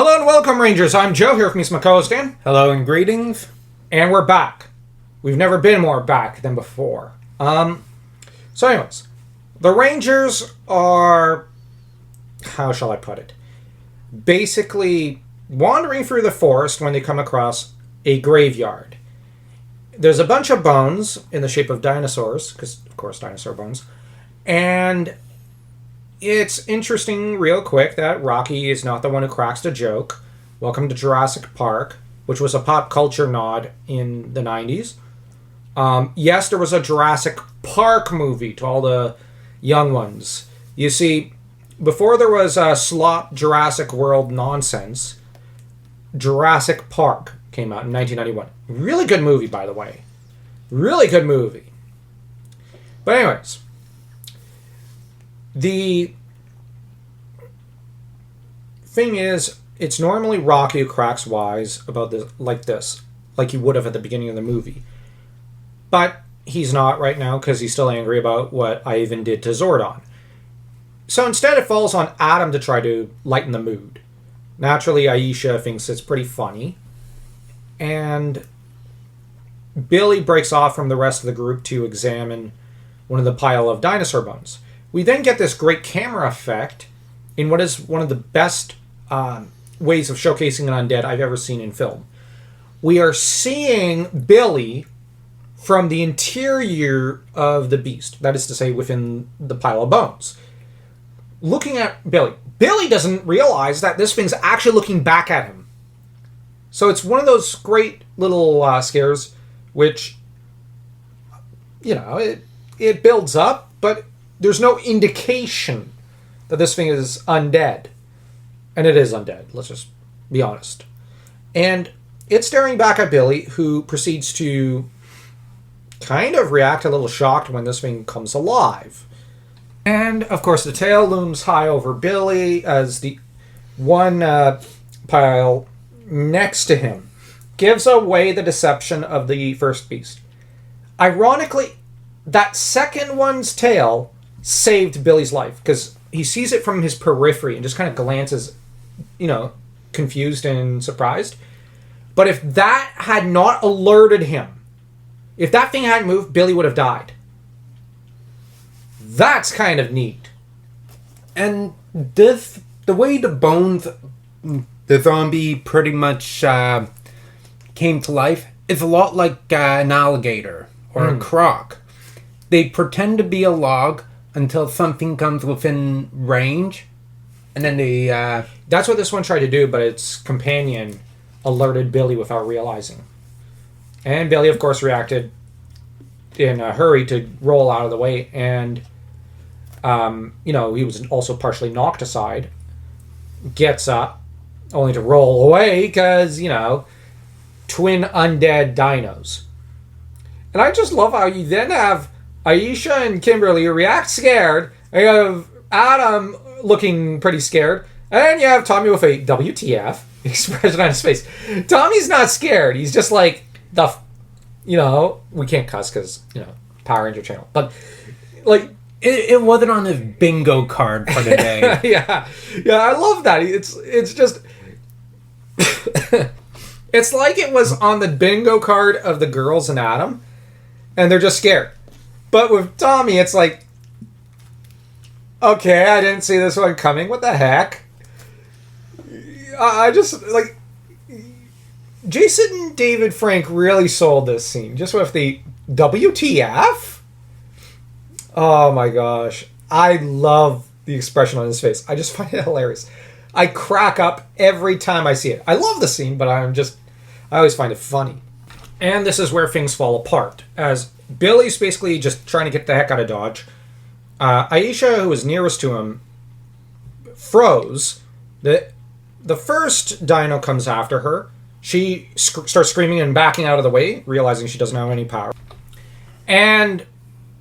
Hello and welcome, Rangers. I'm Joe here from my co-host Dan. Hello and greetings. And we're back. We've never been more back than before. So anyways, the Rangers are, how shall I put it? Basically wandering through the forest when they come across a graveyard. There's a bunch of bones in the shape of dinosaurs, because of course dinosaur bones. And it's interesting real quick that Rocky is not the one who cracks the joke. Welcome to Jurassic Park, which was a pop culture nod in the 90s. Yes, there was a Jurassic Park movie to all the young ones. You see, before there was slop Jurassic World nonsense, Jurassic Park came out in 1991. Really good movie, by the way. Really good movie. But anyways, the thing is, it's normally Rocky who cracks wise about this, like he would have at the beginning of the movie. But he's not right now because he's still angry about what Ivan did to Zordon. So instead it falls on Adam to try to lighten the mood. Naturally, Aisha thinks it's pretty funny. And Billy breaks off from the rest of the group to examine one of the pile of dinosaur bones. We then get this great camera effect in what is one of the best ways of showcasing an undead I've ever seen in film. We are seeing Billy from the interior of the beast, that is to say, within the pile of bones. Looking at Billy. Billy doesn't realize that this thing's actually looking back at him. So it's one of those great little scares, which, you know, it builds up, but there's no indication that this thing is undead. And it is undead, let's just be honest. And it's staring back at Billy, who proceeds to kind of react a little shocked when this thing comes alive. And, of course, the tail looms high over Billy as the one pile next to him gives away the deception of the first beast. Ironically, that second one's tail saved Billy's life, because he sees it from his periphery and just kind of glances, confused and surprised. But if that had not alerted him, if that thing hadn't moved, Billy would have died. That's kind of neat. And the way the bones, the zombie pretty much came to life, is a lot like an alligator or a croc. They pretend to be a log until something comes within range, and then they... That's what this one tried to do, but its companion alerted Billy without realizing. And Billy, of course, reacted in a hurry to roll out of the way, and, he was also partially knocked aside, gets up, only to roll away, because, twin undead dinos. And I just love how you then have Aisha and Kimberly react scared, and you have Adam looking pretty scared, and then you have Tommy with a WTF expression on his face. Tommy's not scared. He's just like, we can't cuss because, Power Ranger channel. But, like... It wasn't on his bingo card for the day. Yeah, I love that. It's just... It's like it was on the bingo card of the girls and Adam, and they're just scared. But with Tommy, it's like, okay, I didn't see this one coming. What the heck? I just, like... Jason David Frank really sold this scene, just with the WTF? Oh my gosh. I love the expression on his face. I just find it hilarious. I crack up every time I see it. I love the scene, but I always find it funny. And this is where things fall apart, as Billy's basically just trying to get the heck out of Dodge. Aisha, who was nearest to him, froze. The first dino comes after her. She starts screaming and backing out of the way, realizing she doesn't have any power. And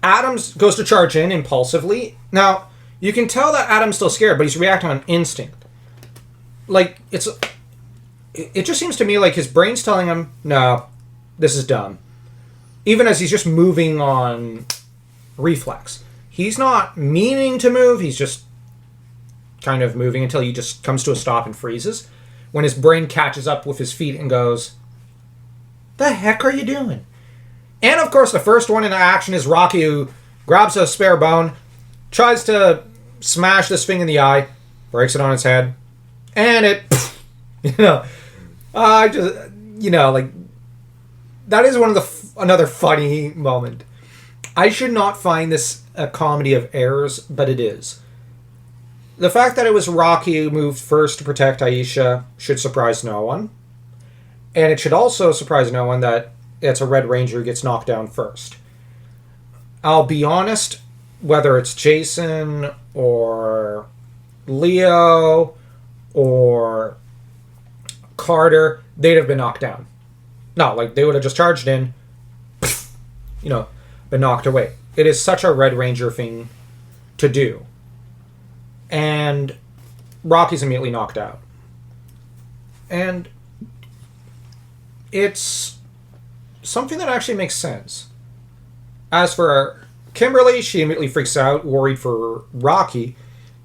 Adams goes to charge in impulsively. Now, you can tell that Adam's still scared, but he's reacting on instinct. Like, it just seems to me like his brain's telling him, no, this is dumb. Even as he's just moving on reflex. He's not meaning to move, he's just kind of moving until he just comes to a stop and freezes. when his brain catches up with his feet and goes, "The heck are you doing?" And of course, the first one in action is Rocky, who grabs a spare bone, tries to smash this thing in the eye, breaks it on its head, and it, I just, like, that is one of another funny moment. I should not find this a comedy of errors, but it is. The fact that it was Rocky who moved first to protect Aisha should surprise no one. And it should also surprise no one that it's a Red Ranger who gets knocked down first. I'll be honest, whether it's Jason or Leo or Carter, they'd have been knocked down. No, like they would have just charged in, been knocked away. It is such a Red Ranger thing to do. And Rocky's immediately knocked out. And it's something that actually makes sense. As for Kimberly, she immediately freaks out, worried for Rocky.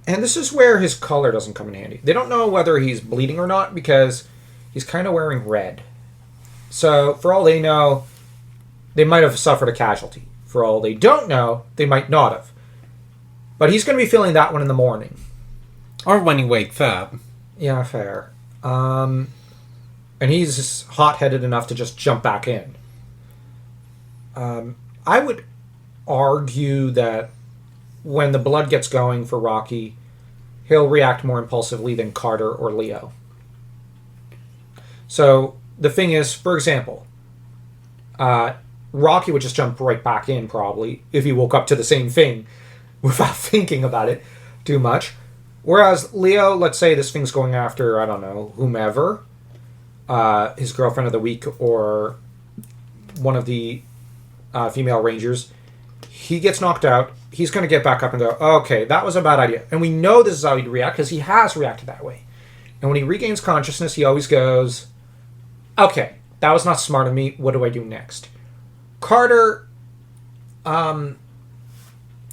And this is where his color doesn't come in handy. They don't know whether he's bleeding or not because he's kind of wearing red. So, for all they know, they might have suffered a casualty. For all they don't know, they might not have. But he's going to be feeling that one in the morning. Or when he wakes up. Yeah, fair. And he's hot-headed enough to just jump back in. I would argue that when the blood gets going for Rocky, he'll react more impulsively than Carter or Leo. So, the thing is, for example, Rocky would just jump right back in, probably, if he woke up to the same thing without thinking about it too much. Whereas Leo, let's say this thing's going after, I don't know, whomever, his girlfriend of the week or one of the female rangers, he gets knocked out, he's going to get back up and go, okay, that was a bad idea. And we know this is how he'd react because he has reacted that way. And when he regains consciousness, he always goes, okay, that was not smart of me, what do I do next? Carter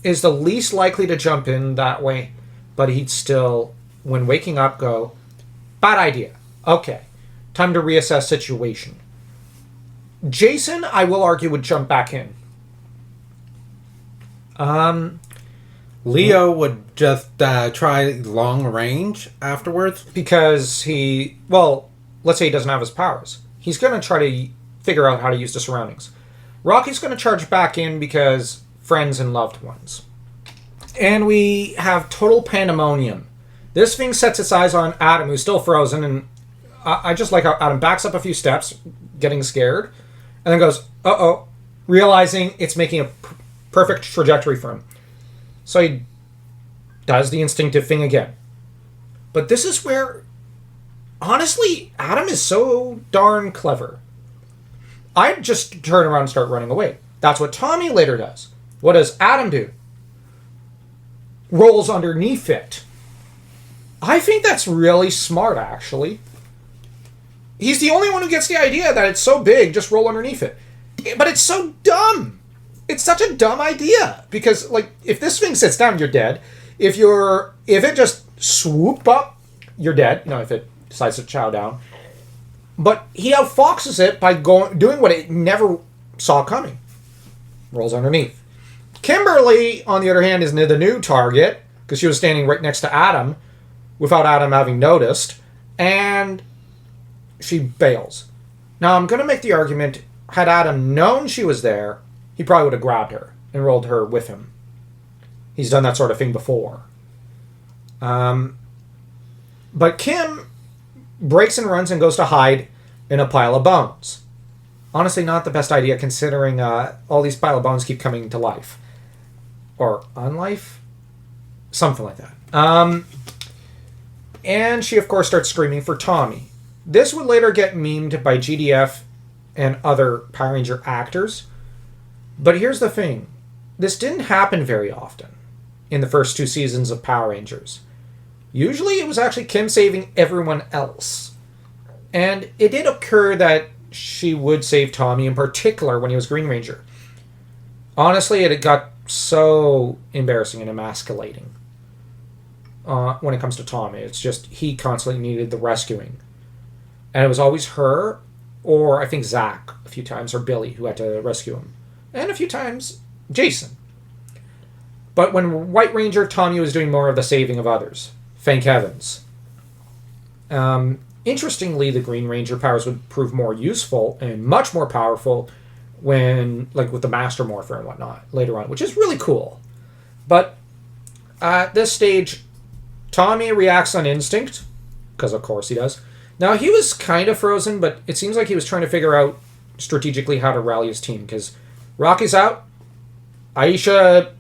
is the least likely to jump in that way, but he'd still, when waking up, go, bad idea. Okay, time to reassess situation. Jason, I will argue, would jump back in. Leo would just try long range afterwards. Because let's say he doesn't have his powers. He's going to try to figure out how to use the surroundings. Rocky's going to charge back in because friends and loved ones. And we have total pandemonium. This thing sets its eyes on Adam, who's still frozen, and I just like how Adam backs up a few steps, getting scared, and then goes, uh-oh, realizing it's making a perfect trajectory for him. So he does the instinctive thing again. But this is where, honestly, Adam is so darn clever. I'd just turn around and start running away. That's what Tommy later does. What does Adam do? Rolls underneath it. I think that's really smart, actually. He's the only one who gets the idea that it's so big, just roll underneath it. But it's so dumb. It's such a dumb idea. Because, if this thing sits down, you're dead. If it just swoop up, you're dead. If it decides to chow down. But he outfoxes it by doing what it never saw coming. Rolls underneath. Kimberly, on the other hand, is the new target, because she was standing right next to Adam, without Adam having noticed, and she bails. Now, I'm going to make the argument, had Adam known she was there, he probably would have grabbed her and rolled her with him. He's done that sort of thing before. But Kim breaks and runs and goes to hide in a pile of bones. Honestly, not the best idea considering all these pile of bones keep coming to life. Or unlife? Something like that. And she, of course, starts screaming for Tommy. This would later get memed by GDF and other Power Ranger actors. But here's the thing. This didn't happen very often in the first 2 seasons of Power Rangers. Usually it was actually Kim saving everyone else. And it did occur that she would save Tommy in particular when he was Green Ranger. Honestly, it got so embarrassing and emasculating when it comes to Tommy. It's just he constantly needed the rescuing. And it was always her, or I think Zach a few times, or Billy, who had to rescue him. And a few times, Jason. But when White Ranger, Tommy was doing more of the saving of others. Thank heavens. Interestingly, the Green Ranger powers would prove more useful and much more powerful when, like, with the Master Morpher and whatnot later on, which is really cool. But at this stage, Tommy reacts on instinct, because of course he does. Now, he was kind of frozen, but it seems like he was trying to figure out strategically how to rally his team, because Rocky's out, Aisha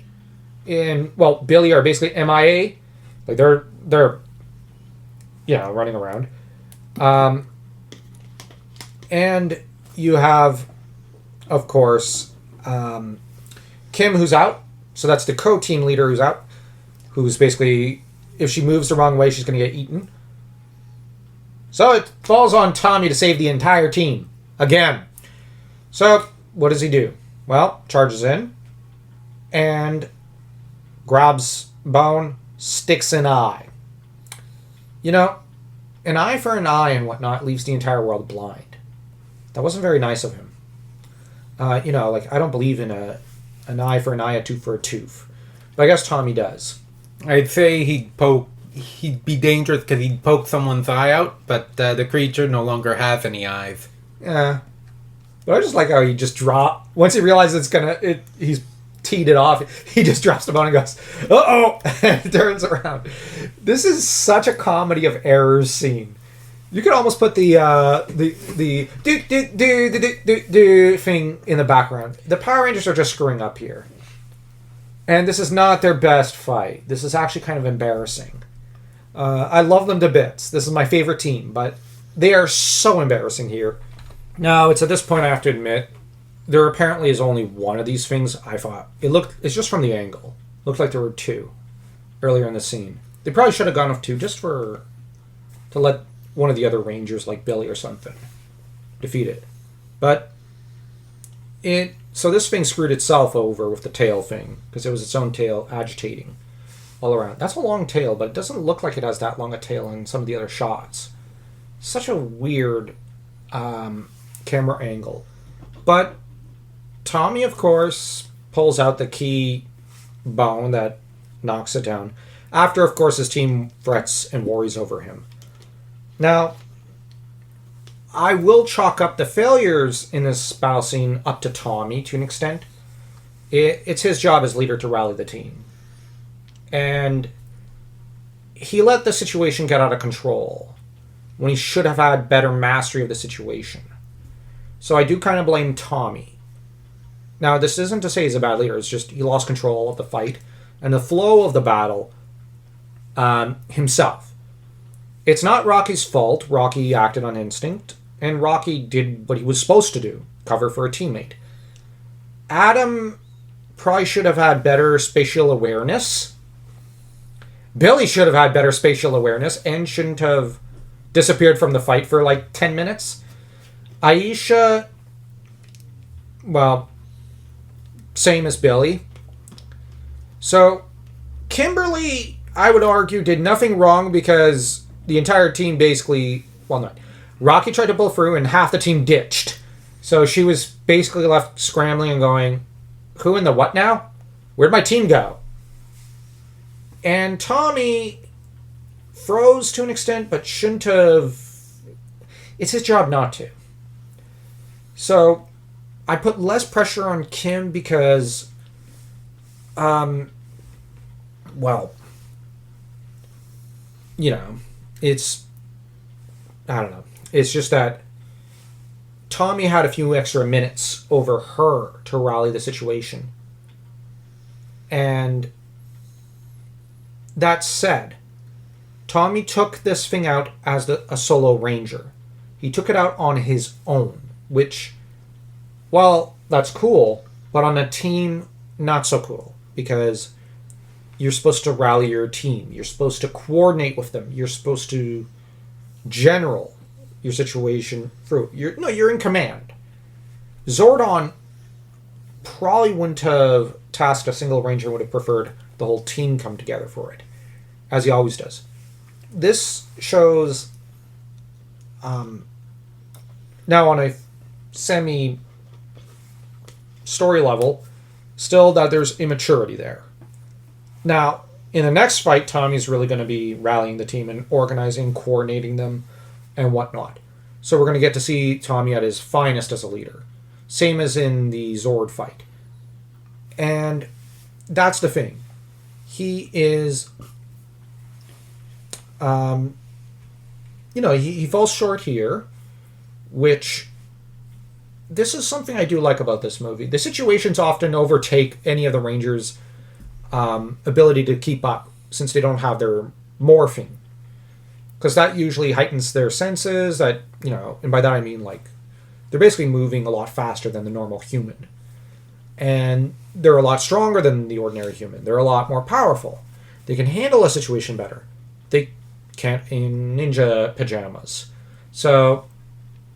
and, well, Billy are basically MIA. Like, they're running around. And you have, of course, Kim, who's out. So that's the co-team leader who's out. Who's basically, if she moves the wrong way, she's going to get eaten. So it falls on Tommy to save the entire team. Again. So, what does he do? Well, charges in. And grabs Bone, sticks an eye. You know, an eye for an eye and whatnot leaves the entire world blind. That wasn't very nice of him. I don't believe in an eye for an eye, a tooth for a tooth. But I guess Tommy does. I'd say he'd be dangerous because he'd poke someone's eye out, but the creature no longer has any eyes. Yeah. But I just like how he just once he realizes he's teed it off, he just drops the bone and goes, uh-oh, and turns around. This is such a comedy of errors scene. You could almost put the do thing in the background. The Power Rangers are just screwing up here. And this is not their best fight. This is actually kind of embarrassing. I love them to bits. This is my favorite team, but they are so embarrassing here. Now, it's at this point I have to admit, there apparently is only one of these things. I thought it's just from the angle. Looked like there were two earlier in the scene. They probably should have gone with two just to let one of the other Rangers, like Billy or something, defeat it. But so this thing screwed itself over with the tail thing because it was its own tail agitating all around. That's a long tail, but it doesn't look like it has that long a tail in some of the other shots. Such a weird camera angle. But Tommy, of course, pulls out the key bone that knocks it down. After, of course, his team threats and worries over him. Now, I will chalk up the failures in this battle scene up to Tommy to an extent. It's his job as leader to rally the team. And he let the situation get out of control when he should have had better mastery of the situation. So I do kind of blame Tommy. Now, this isn't to say he's a bad leader. It's just he lost control of the fight and the flow of the battle himself. It's not Rocky's fault. Rocky acted on instinct, and Rocky did what he was supposed to do, cover for a teammate. Adam probably should have had better spatial awareness. Billy should have had better spatial awareness and shouldn't have disappeared from the fight for like 10 minutes. Aisha, well, same as Billy. So, Kimberly, I would argue, did nothing wrong because the entire team basically, well, not. Rocky tried to pull through and half the team ditched. So she was basically left scrambling and going, who in the what now? Where'd my team go? And Tommy froze to an extent, but shouldn't have. It's his job not to. So I put less pressure on Kim because, it's, I don't know. It's just that Tommy had a few extra minutes over her to rally the situation. And that said, Tommy took this thing out as a solo ranger. He took it out on his own, which, well, that's cool, but on a team, not so cool. Because you're supposed to rally your team. You're supposed to coordinate with them. You're supposed to general your situation through. You're in command. Zordon probably wouldn't have tasked a single ranger, would have preferred the whole team come together for it, as he always does. This shows Now, on a semi story level, still that there's immaturity there. Now, in the next fight, Tommy's really going to be rallying the team and organizing, coordinating them, and whatnot. So we're going to get to see Tommy at his finest as a leader. Same as in the Zord fight. And that's the thing. He is... he falls short here, which... This is something I do like about this movie. The situations often overtake any of the Rangers' ability to keep up, since they don't have their morphing. Because that usually heightens their senses, and by that I mean, like, they're basically moving a lot faster than the normal human. And they're a lot stronger than the ordinary human. They're a lot more powerful. They can handle a situation better. They can't in ninja pajamas. So,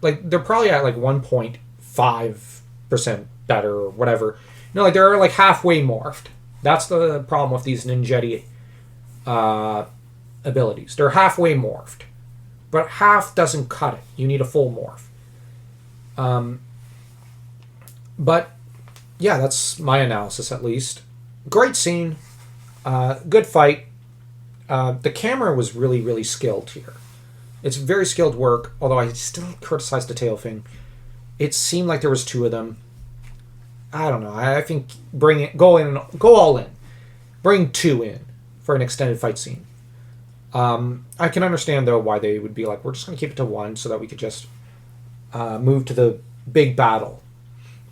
like, they're probably at, like, 1.5% better or whatever. They're, like, halfway morphed. That's the problem with these ninjetti abilities. They're halfway morphed. But half doesn't cut it. You need a full morph. But, yeah, that's my analysis at least. Great scene. Good fight. The camera was really, really skilled here. It's very skilled work, although I still criticize the tail thing. It seemed like there was two of them. I don't know. I think go all in. Bring two in for an extended fight scene. I can understand, though, why they would be like, we're just going to keep it to one so that we could just move to the big battle.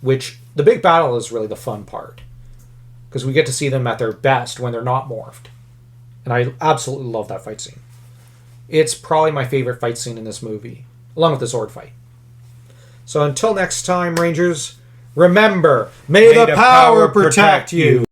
Which, the big battle is really the fun part. Because we get to see them at their best when they're not morphed. And I absolutely love that fight scene. It's probably my favorite fight scene in this movie, along with the sword fight. So until next time, Rangers, remember, may the power protect you.